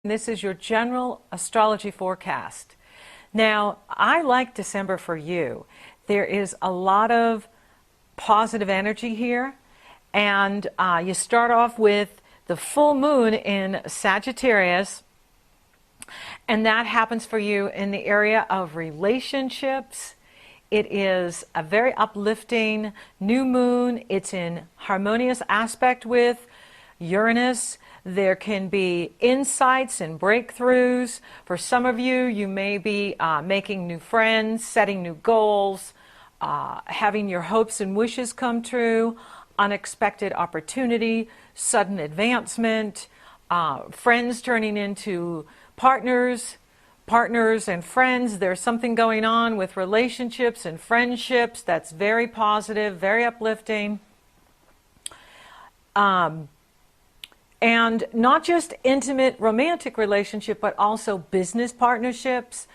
This is your general astrology forecast. Now, I like December for you. There is a lot of positive energy here, and you start off with the full moon in Sagittarius, and that happens for you in the area of relationships. It is a very uplifting new moon. It's in harmonious aspect with Uranus. There can be insights and breakthroughs. For some of you, you may be making new friends, setting new goals, having your hopes and wishes come true, unexpected opportunity, sudden advancement, friends turning into partners and friends. There's something going on with relationships and friendships that's very positive, very uplifting. And not just intimate romantic relationship, but also business partnerships.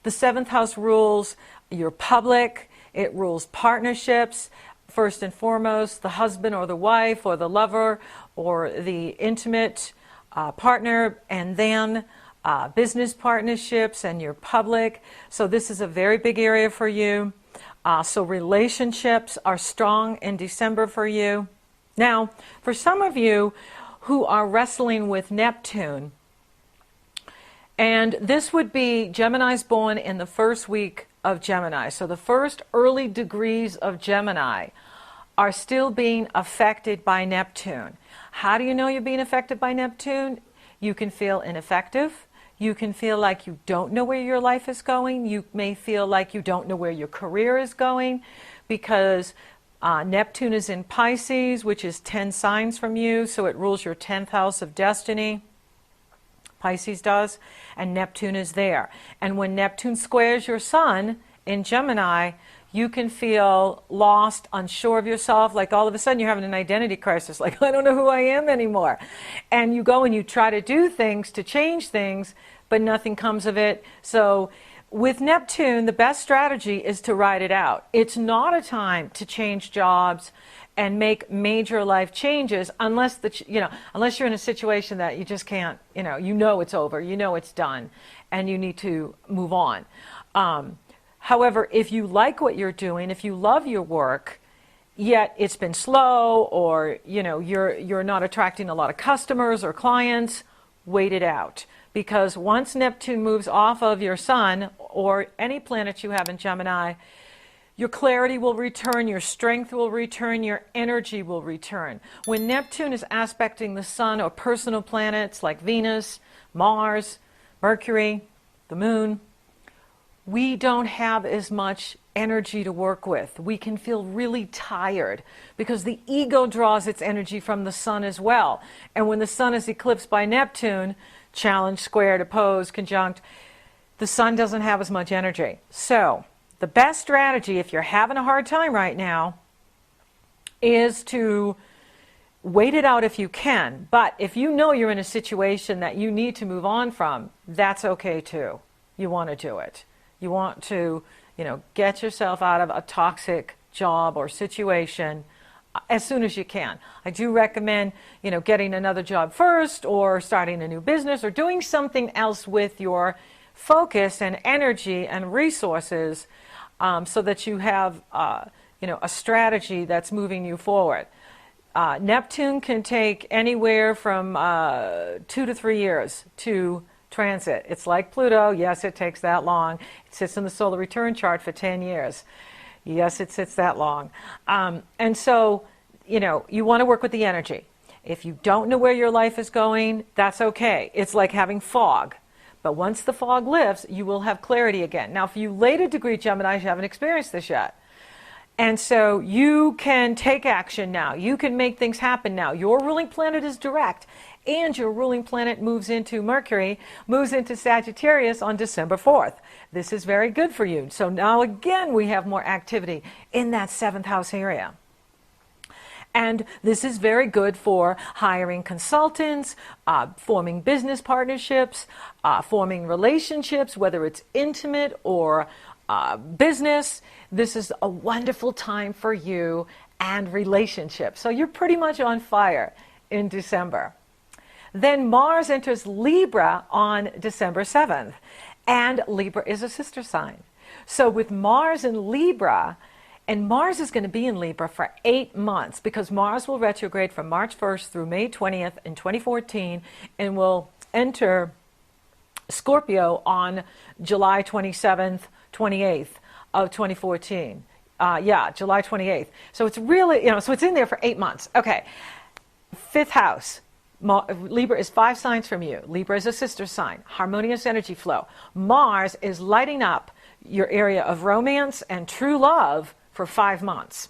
The seventh house rules your public. It rules partnerships. First and foremost, the husband or the wife or the lover or the intimate partner, and then business partnerships and your public. So this is a very big area for you. So relationships are strong in December for you. Now, for some of you who are wrestling with Neptune, and this would be Geminis born in the first week of Gemini. So the first early degrees of Gemini are still being affected by Neptune. How do you know you're being affected by Neptune? You can feel ineffective. You can feel like you don't know where your life is going. You may feel like you don't know where your career is going, because Neptune is in Pisces, which is 10 signs from you, so it rules your 10th house of destiny. Pisces does, and Neptune is there. And when Neptune squares your sun in Gemini, you can feel lost, unsure of yourself, like all of a sudden you're having an identity crisis, like, I don't know who I am anymore. And you go and you try to do things to change things, but nothing comes of it. So with Neptune, the best strategy is to ride it out. It's not a time to change jobs and make major life changes unless unless you're in a situation that you just can't, you know it's over, you know it's done, and you need to move on. However, if you like what you're doing, if you love your work, yet it's been slow, or you're not attracting a lot of customers or clients, wait it out. Because once Neptune moves off of your sun or any planet you have in Gemini, your clarity will return, your strength will return, your energy will return. When Neptune is aspecting the sun or personal planets like Venus, Mars, Mercury, the moon, we don't have as much energy to work with. We can feel really tired because the ego draws its energy from the sun as well. And when the sun is eclipsed by Neptune, challenge, squared, opposed, conjunct, the sun doesn't have as much energy. So the best strategy, if you're having a hard time right now, is to wait it out if you can. But if you know you're in a situation that you need to move on from, that's okay too. You want to do it. You want to, get yourself out of a toxic job or situation as soon as you can. I do recommend, getting another job first, or starting a new business, or doing something else with your focus and energy and resources, so that you have, a strategy that's moving you forward. Neptune can take anywhere from 2 to 3 years to transit. It's like Pluto. Yes, it takes that long. It sits in the solar return chart for 10 years. Yes, it sits that long. And so, you want to work with the energy. If you don't know where your life is going, that's okay. It's like having fog. But once the fog lifts, you will have clarity again. Now, for you later degree Geminis, you haven't experienced this yet. And so you can take action now. You can make things happen now. Your ruling planet is direct, and your ruling planet moves into Mercury, moves into Sagittarius on December 4th. This is very good for you. So now again, we have more activity in that 7th house area. And this is very good for hiring consultants, forming business partnerships, forming relationships, whether it's intimate or business. This is a wonderful time for you and relationships. So you're pretty much on fire in December. Then Mars enters Libra on December 7th. And Libra is a sister sign. So with Mars in Libra, and Mars is going to be in Libra for 8 months, because Mars will retrograde from March 1st through May 20th in 2014 and will enter Scorpio on July 27th, 28th of 2014. July 28th. So it's really, so it's in there for 8 months. Okay. 5th house. Libra is 5 signs from you. Libra is a sister sign. Harmonious energy flow. Mars is lighting up your area of romance and true love for 5 months.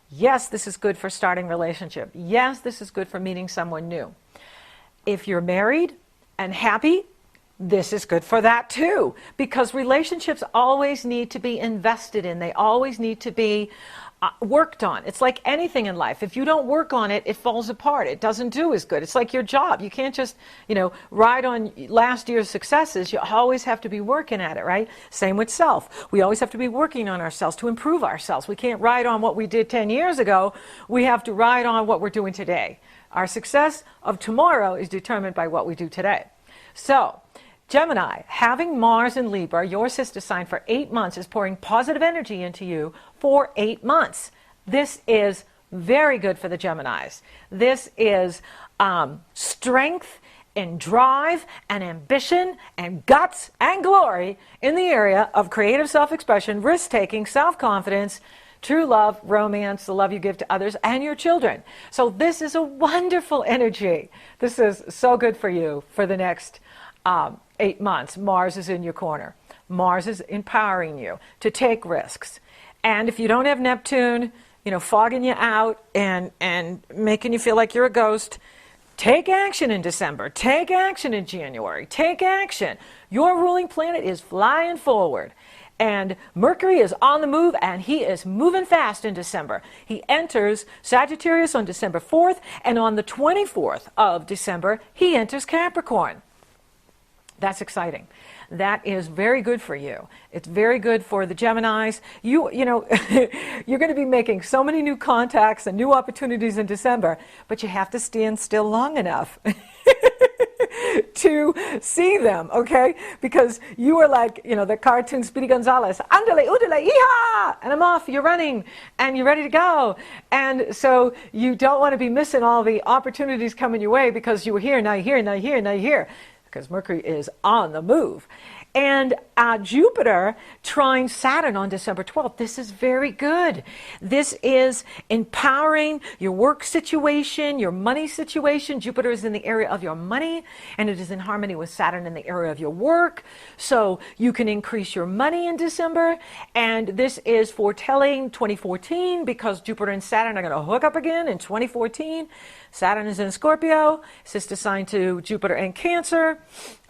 Yes, this is good for starting relationship. Yes, this is good for meeting someone new. If you're married and happy, this is good for that too, because relationships always need to be invested in. They always need to be worked on. It's like anything in life. If you don't work on it, it falls apart. It doesn't do as good. It's like your job. You can't just, ride on last year's successes. You always have to be working at it, right? Same with self. We always have to be working on ourselves to improve ourselves. We can't ride on what we did 10 years ago. We have to ride on what we're doing today. Our success of tomorrow is determined by what we do today. So, Gemini, having Mars in Libra, your sister sign, for 8 months is pouring positive energy into you for 8 months. This is very good for the Geminis. This is strength and drive and ambition and guts and glory in the area of creative self-expression, risk-taking, self-confidence, true love, romance, the love you give to others and your children. So this is a wonderful energy. This is so good for you for the next 8 months. Mars is in your corner. Mars is empowering you to take risks. And if you don't have Neptune, fogging you out and making you feel like you're a ghost, take action in December. Take action in January. Take action. Your ruling planet is flying forward. And Mercury is on the move, and he is moving fast in December. He enters Sagittarius on December 4th, and on the 24th of December, he enters Capricorn. That's exciting. That is very good for you. It's very good for the Geminis. You're going to be making so many new contacts and new opportunities in December, but you have to stand still long enough to see them, okay? Because you are like, the cartoon Speedy Gonzales, andale, udale, yeehaw! And I'm off, you're running, and you're ready to go. And so you don't want to be missing all the opportunities coming your way because you were here, now you're here, now you're here, now you're here. Because Mercury is on the move. And Jupiter trine Saturn on December 12th. This is very good. This is empowering your work situation, your money situation. Jupiter is in the area of your money, and it is in harmony with Saturn in the area of your work. So you can increase your money in December. And this is foretelling 2014 because Jupiter and Saturn are going to hook up again in 2014. Saturn is in Scorpio, sister sign to Jupiter and Cancer.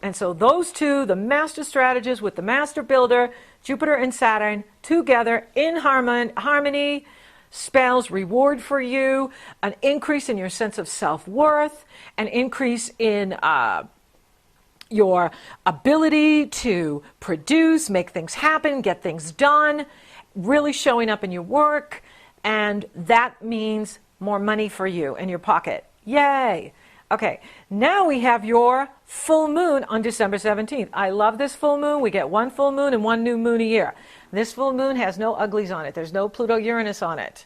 And so those two, the master strategist with the master builder, Jupiter and Saturn, together in harmony, spells reward for you, an increase in your sense of self-worth, an increase in your ability to produce, make things happen, get things done, really showing up in your work. And that means more money for you in your pocket. Yay! Okay, now we have your full moon on December 17th. I love this full moon. We get one full moon and one new moon a year. This full moon has no uglies on it. There's no Pluto-Uranus on it.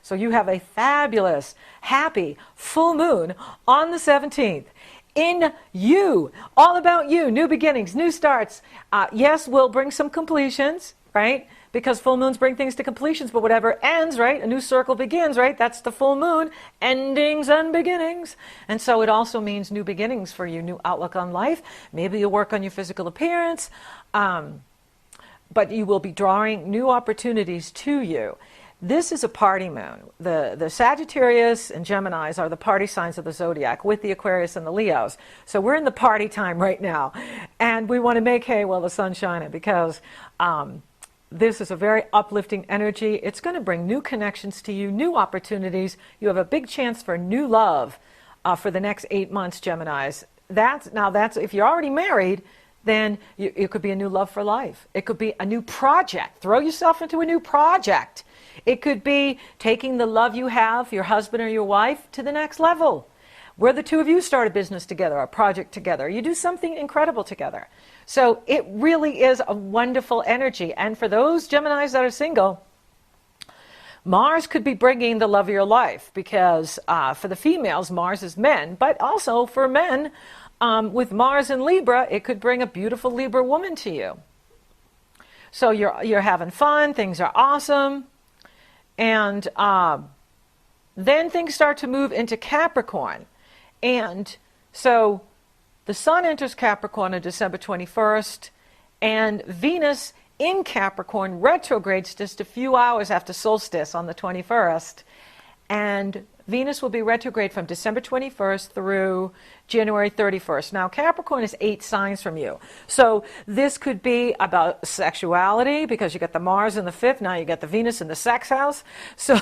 So you have a fabulous, happy full moon on the 17th. In you, all about you, new beginnings, new starts. Yes, we'll bring some completions, right? Because full moons bring things to completions, but whatever ends, right? A new circle begins, right? That's the full moon. Endings and beginnings. And so it also means new beginnings for you, new outlook on life. Maybe you'll work on your physical appearance, but you will be drawing new opportunities to you. This is a party moon. The Sagittarius and Geminis are the party signs of the zodiac with the Aquarius and the Leos. So we're in the party time right now. And we want to make hay while the sun's shining because this is a very uplifting energy. It's going to bring new connections to you, new opportunities. You have a big chance for new love for the next 8 months, Geminis. That's if you're already married, then it could be a new love for life. It could be a new project. Throw yourself into a new project. It could be taking the love you have for your husband or your wife to the next level. where the two of you start a business together, a project together. You do something incredible together. So it really is a wonderful energy. And for those Geminis that are single, Mars could be bringing the love of your life, because for the females, Mars is men, but also for men, with Mars in Libra, it could bring a beautiful Libra woman to you. So you're having fun, things are awesome, and then things start to move into Capricorn. And so the Sun enters Capricorn on December 21st, and Venus in Capricorn retrogrades just a few hours after solstice on the 21st. And Venus will be retrograde from December 21st through January 31st. Now, Capricorn is 8 signs from you. So this could be about sexuality, because you got the Mars in the 5th. Now you got the Venus in the sex house. So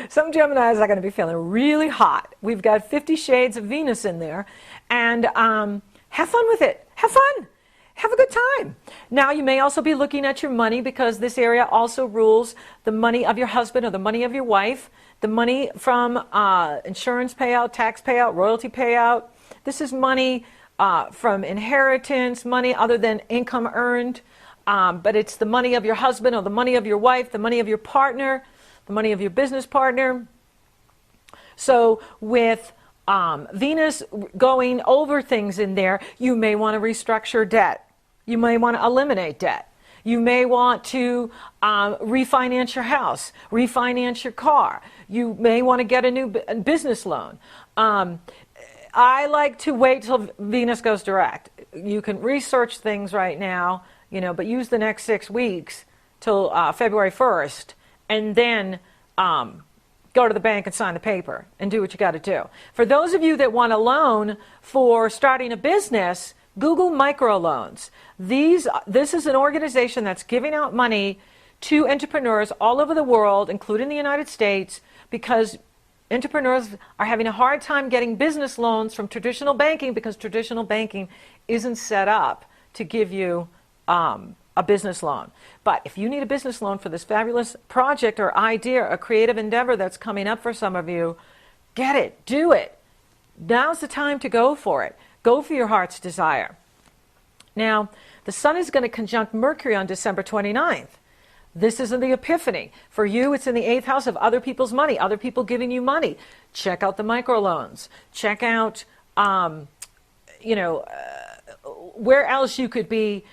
some Geminis are going to be feeling really hot. We've got 50 shades of Venus in there. And have fun with it. Have fun. Have a good time. Now, you may also be looking at your money, because this area also rules the money of your husband or the money of your wife, the money from insurance payout, tax payout, royalty payout. This is money from inheritance, money other than income earned, but it's the money of your husband or the money of your wife, the money of your partner, the money of your business partner. So with Venus going over things in there, you may want to restructure debt. You may want to eliminate debt. You may want to refinance your house, refinance your car. You may want to get a new business loan. I like to wait till Venus goes direct. You can research things right now, but use the next 6 weeks till February 1st, and then go to the bank and sign the paper and do what you got to do. For those of you that want a loan for starting a business, Google microloans. This is an organization that's giving out money to entrepreneurs all over the world, including the United States, because entrepreneurs are having a hard time getting business loans from traditional banking, because traditional banking isn't set up to give you a business loan. But if you need a business loan for this fabulous project or idea, a creative endeavor that's coming up for some of you, get it, do it. Now's the time to go for it. Go for your heart's desire. Now, the Sun is going to conjunct Mercury on December 29th. This is in the Epiphany. For you, it's in the 8th house of other people's money, other people giving you money. Check out the microloans. Check out, where else you could be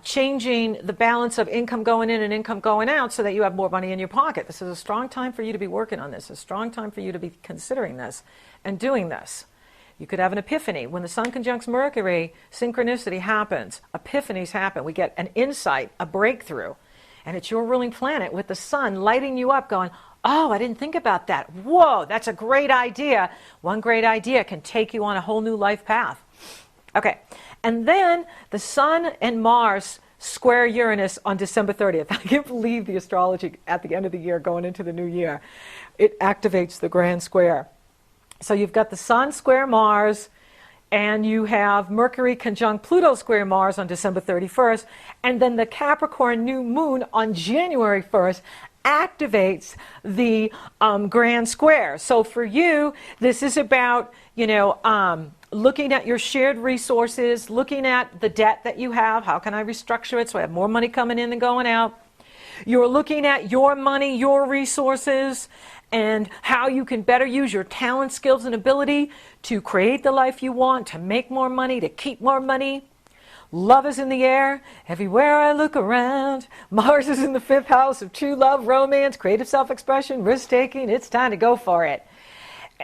changing the balance of income going in and income going out so that you have more money in your pocket. This is a strong time for you to be working on this, a strong time for you to be considering this and doing this. You could have an epiphany. When the Sun conjuncts Mercury, synchronicity happens. Epiphanies happen. We get an insight, a breakthrough. And it's your ruling planet with the Sun lighting you up going, oh, I didn't think about that. Whoa, that's a great idea. One great idea can take you on a whole new life path. Okay, and then the Sun and Mars square Uranus on December 30th. I can't believe the astrology at the end of the year going into the new year. It activates the grand square. So you've got the Sun square Mars, and you have Mercury conjunct Pluto square Mars on December 31st, and then the Capricorn new moon on January 1st activates the grand square. So for you, this is about, looking at your shared resources, looking at the debt that you have. How can I restructure it so I have more money coming in than going out? You're looking at your money, your resources, and how you can better use your talent, skills, and ability to create the life you want, to make more money, to keep more money. Love is in the air. Everywhere I look around. Mars is in the 5th house of true love, romance, creative self-expression, risk-taking. It's time to go for it.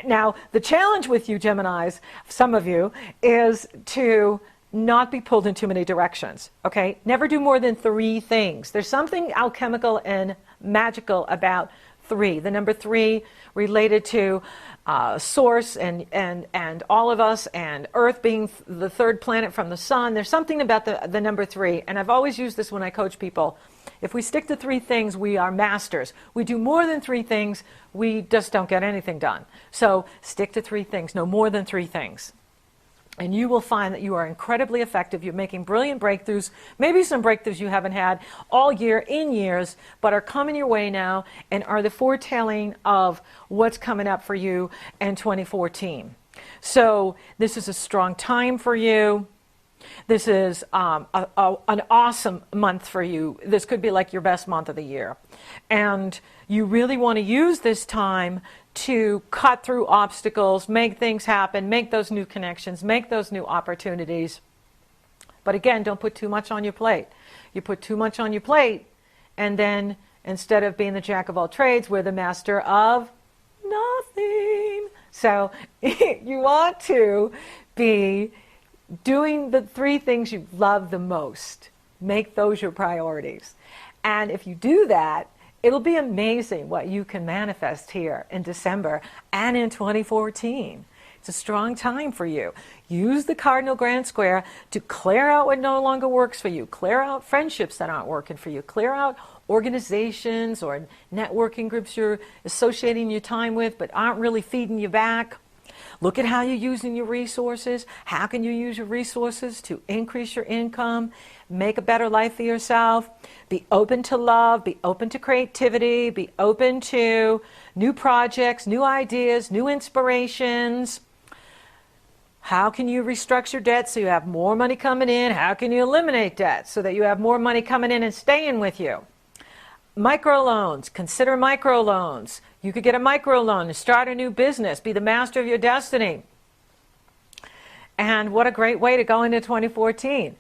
Now, the challenge with you, Geminis, some of you, is to not be pulled in too many directions, okay? Never do more than 3 things. There's something alchemical and magical about 3. The number 3 related to source and all of us, and Earth being the 3rd planet from the Sun. There's something about the number 3, and I've always used this when I coach people. If we stick to 3 things, we are masters. We do more than 3 things, we just don't get anything done. So stick to 3 things, no more than 3 things. And you will find that you are incredibly effective. You're making brilliant breakthroughs, maybe some breakthroughs you haven't had all year in years, but are coming your way now and are the foretelling of what's coming up for you in 2014. So this is a strong time for you. This is an awesome month for you. This could be like your best month of the year. And you really want to use this time to cut through obstacles, make things happen, make those new connections, make those new opportunities. But again, don't put too much on your plate. You put too much on your plate, and then instead of being the jack of all trades, we're the master of nothing. So you want to be doing the 3 things you love the most. Make those your priorities. And if you do that, it'll be amazing what you can manifest here in December and in 2014. It's a strong time for you. Use the Cardinal Grand Square to clear out what no longer works for you. Clear out friendships that aren't working for you. Clear out organizations or networking groups you're associating your time with but aren't really feeding you back. Look at how you're using your resources. How can you use your resources to increase your income, make a better life for yourself? Be open to love, be open to creativity, be open to new projects, new ideas, new inspirations. How can you restructure debt so you have more money coming in? How can you eliminate debt so that you have more money coming in and staying with you? Microloans, consider microloans. You could get a microloan to start a new business, be the master of your destiny. And what a great way to go into 2014.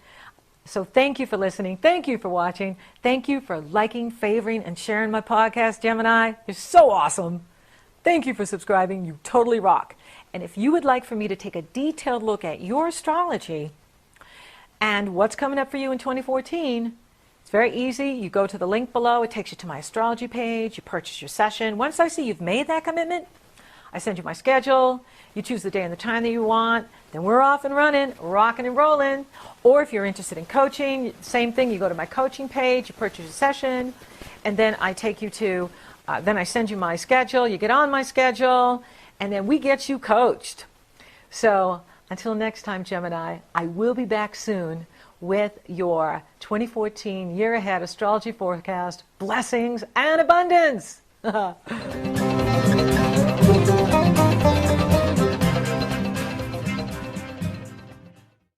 So thank you for listening. Thank you for watching. Thank you for liking, favoring, and sharing my podcast, Gemini. You're so awesome. Thank you for subscribing. You totally rock. And if you would like for me to take a detailed look at your astrology and what's coming up for you in 2014, it's very easy. You go to the link below. It takes you to my astrology page. You purchase your session. Once I see you've made that commitment, I send you my schedule. You choose the day and the time that you want. Then we're off and running, rocking and rolling. Or if you're interested in coaching, same thing. You go to my coaching page. You purchase a session. And then I take you to, then I send you my schedule. You get on my schedule. And then we get you coached. So until next time, Gemini, I will be back soon with your 2014 year ahead astrology forecast, blessings and abundance.